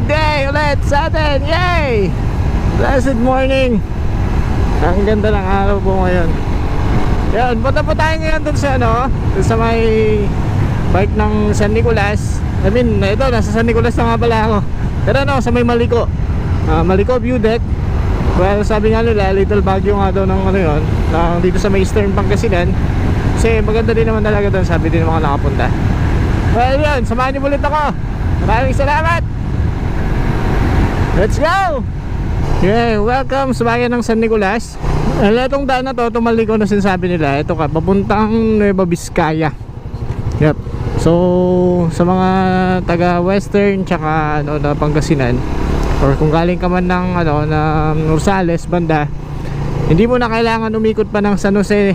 Good day ulit sa atin. Yay! Blessed morning. Ang ganda ng araw po ngayon. Yan, punta po tayo ngayon dun sa dun sa may bike ng San Nicolas. I mean, ito, nasa San Nicolas na nga pala ako. Pero sa may Maliko. Maliko View Deck. Well, sabi nga nila, little Baguio nga daw ng yun, dito sa may Eastern Pangasinan. Kasi maganda din naman talaga doon, sabi din ng mga nakapunta. Well, yun, samahan niyo ulit ako. Maraming salamat. Let's go! Yeah, welcome sa bayan ng San Nicolas. Itong daan na to, itong Maliko na sinasabi nila, ito ka, papuntang Nueva Vizcaya. Yep. So, sa mga taga-western tsaka na Pangasinan, or kung galing ka man ng Rosales banda, hindi mo na kailangan umikot pa ng San Jose,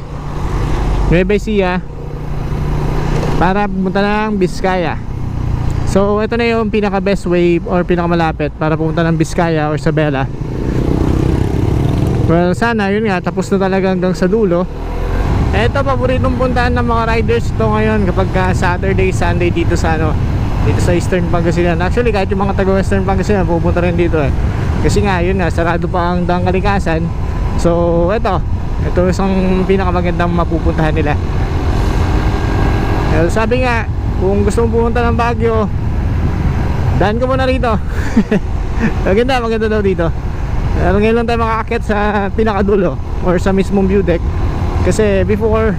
Nueva Ecija para pumunta ng Vizcaya. So ito na yung pinaka best way or pinaka malapit para pumunta ng Vizcaya or Isabela. Well, sana yun nga, tapos na talaga hanggang sa dulo. Ito, paboritong puntahan ng mga riders ito ngayon kapag Saturday, Sunday dito sa dito sa Eastern Pangasinan. Actually, kahit yung mga taga-Western Pangasinan pupunta rin dito kasi nga, yun nga, sarado pa ang Daang Kalikasan. So, ito isang pinakamagandang mapupuntahan nila. Well, sabi nga, kung gusto mong pumunta ng Baguio, daan ka muna rito. maganda daw dito. Pero ngayon lang tayo makakakit sa pinakadulo or sa mismong view deck. Kasi before,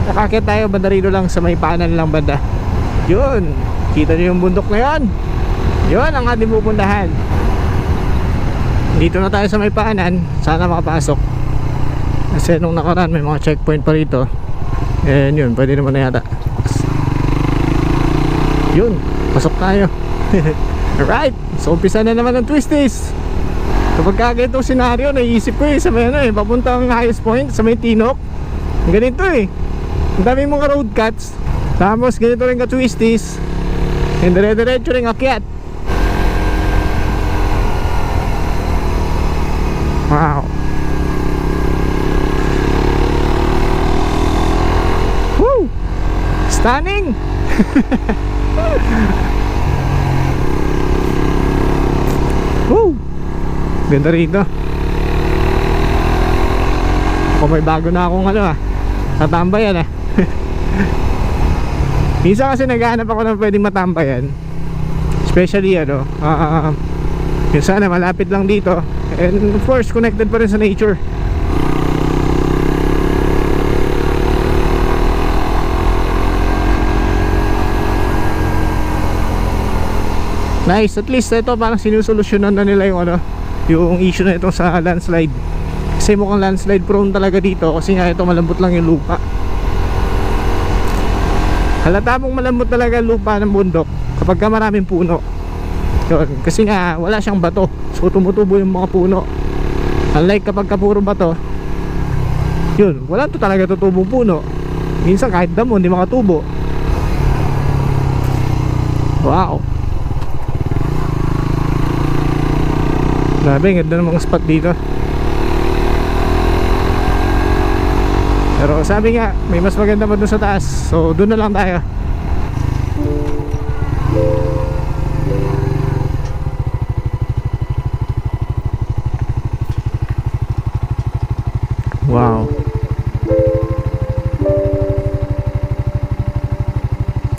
nakakit tayo banda rito lang sa may paanan lang banda. Yun, kita nyo yung bundok na yun. Yun ang ating pupuntahan. Dito na tayo sa may paanan. Sana makapasok. Kasi nung nakaraan may mga checkpoint pa rito. And yun, pwede naman na yata. Yun, pasok tayo. Alright, so umpisa na naman ng twisties. Kapag kagayong senaryo, naiisip ko sa may papuntang highest point sa may Tinok. Ganito ang dami mong road cuts. Tapos ganito rin ka twisties. And dire-diretso rin akyat. Wow. Woo! Stunning! Woo! Ganda rito. Kung may bago na akong tatambayan minsan kasi naghahanap ako ng pwedeng matambayan. Especially yung sana malapit lang dito. And of course, connected pa rin sa nature. Nice, at least ito parang sinusolusyonan na nila yung issue na ito sa landslide. Kasi mukhang landslide prone talaga dito kasi nga ito malambot lang yung lupa. Halata mong malambot talaga yung lupa ng bundok kapag ka maraming puno. Yun, kasi nga wala siyang bato, so tumutubo yung mga puno. Unlike kapag ka puro bato, yun, wala to talaga tutubong puno. Minsan kahit damo hindi makatubo. Wow. Grabe, ganda ng mga spot dito. Pero sabi nga, may mas maganda pa dun sa taas. So dun na lang tayo. Wow.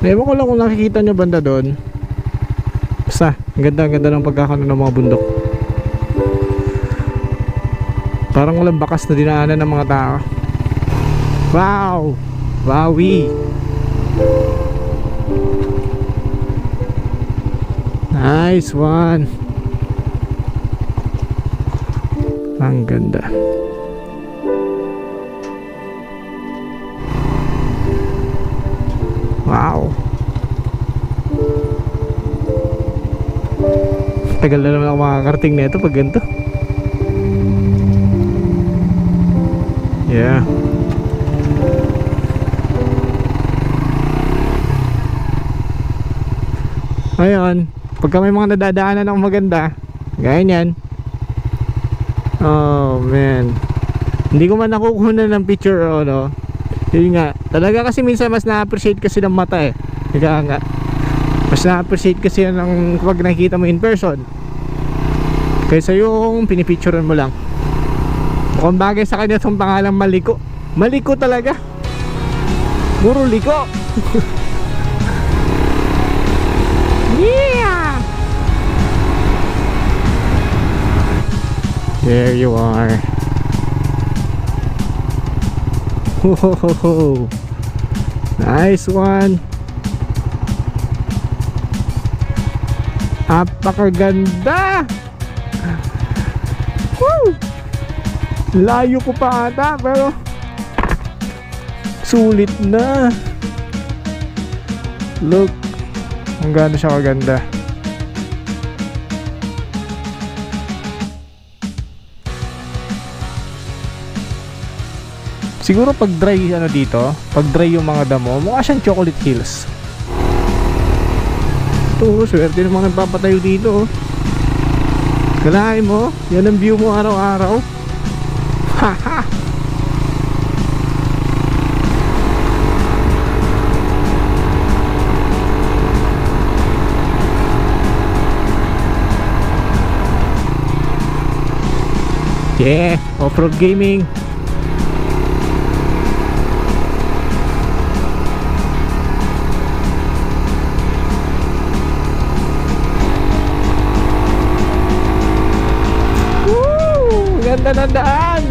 Ewan ko lang kung nakikita nyo banda doon. Basta, ganda ng pagkakaroon ng mga bundok. Parang walang bakas na dinaanan ng mga tao. Wow! Wowie! Nice one! Ang ganda. Wow! Tagal na naman ako makakarating na ito pag ganito. Yeah. Ngayon, pagka may mga nadadaanan ng maganda, gaya niyan. Oh man, hindi ko man nakukuha ng picture yun nga, talaga kasi minsan mas na-appreciate kasi ng mata Ika nga. Mas na-appreciate kasi yan ng kapag nakikita mo in person kaysa yung pinipicturean mo lang. Mukhang bagay sa kanya itong pangalang Maliko. Maliko talaga. Puro liko. Yeah! There you are. Ho ho ho ho. Nice one. Apakaganda. Woo! Layo ko pa ata pero sulit na. Look, ang ganda siya kaganda. Siguro pag dry dito, pag dry yung mga damo, mukha siyang Chocolate Hills. Ito, swerte namang nagpapatayo dito. Kalahin mo, yan ang view mo araw-araw. Haha. Yeah, off-road gaming. Woo! Ganda ng daan.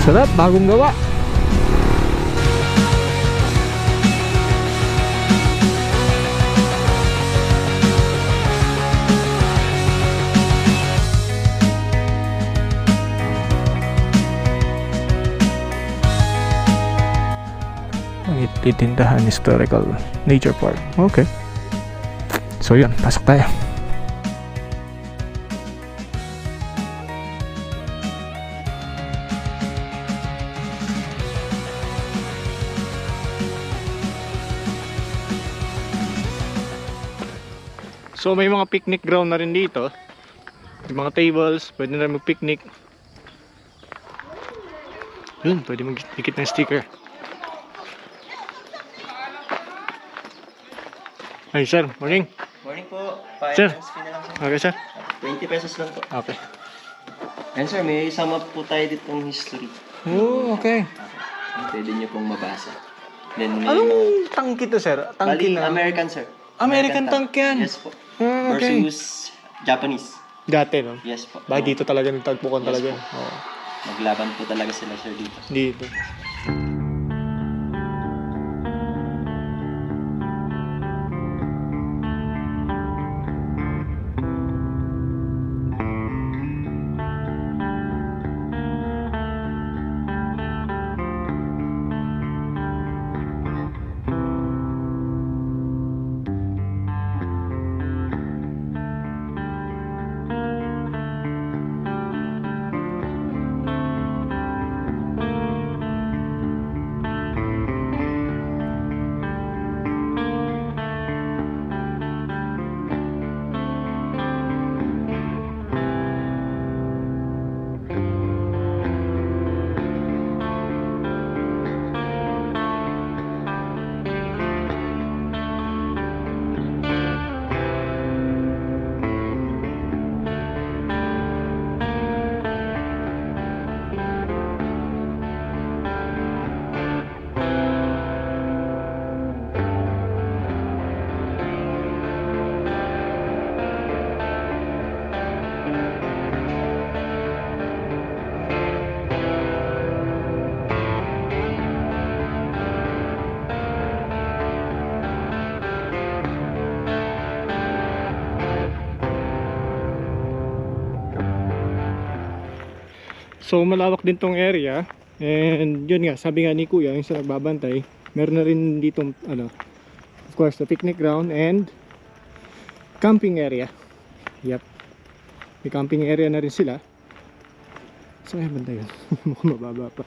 Sarap, bagong gawa. Ang ititindahan historical nature park. Okay. So yun, pasok tayo. So may mga picnic ground na rin dito. May mga tables, pwede na rin mag-picnic. Yun, pwede mag-dikit ng sticker. Ay sir, morning. Morning po. Sir. Fee na lang sir. Okay sir. 20 pesos lang po. Okay. And sir, may sum up po tayo dito ng history. Oh, okay. Pwede nyo pong mabasa. Then may Anong tangki to sir? Tangki Bali, na? American sir. American tank yan. Yes po. Okay. Versus Japanese. Dati no? Yes po. Bakit dito talaga nagtagpukan Yes talaga? po. Oo. Maglaban po talaga sila sir dito. Dito. So malawak din tong area. And yun nga, sabi nga ni Kuya, yung sa nagbabantay, meron na rin dito of course, the picnic ground and camping area. Yep. May camping area na rin sila. So ay banda yun. Mukhang mababa pa.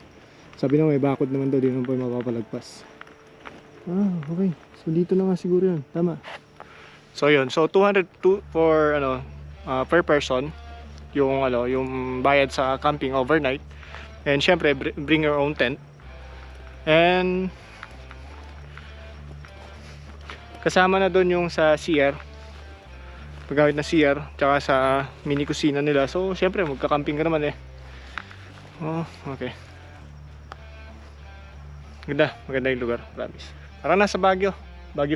Sabi na may bakod naman daw, di naman po mapapalagpas. Ah, okay. So dito na nga siguro yun. Tama. So yun, so 202 for per person yung yung bayad sa camping overnight. And syempre bring your own tent. And kasama na doon yung sa CR, paggamit na CR, tsaka sa mini kusina nila. So syempre magka-camping ka naman eh. Oh, okay. Maganda yung lugar, promise. Parang nasa Baguio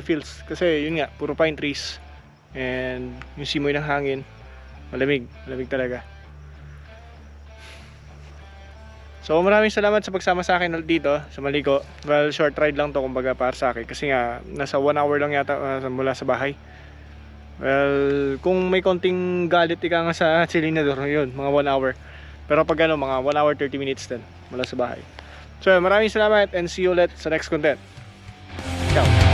feels. Kasi yun nga, puro pine trees. And yung simoy ng hangin, malamig talaga. So maraming salamat sa pagsama sa akin dito sa Maligo. Well, short ride lang to kumbaga para sa akin. Kasi nga, nasa 1 hour lang yata mula sa bahay. Well, kung may konting galit ika nga sa Silinador, yun, mga 1 hour. Pero pag mga 1 hour 30 minutes din mula sa bahay. So maraming salamat and see you ulit sa next content. Ciao!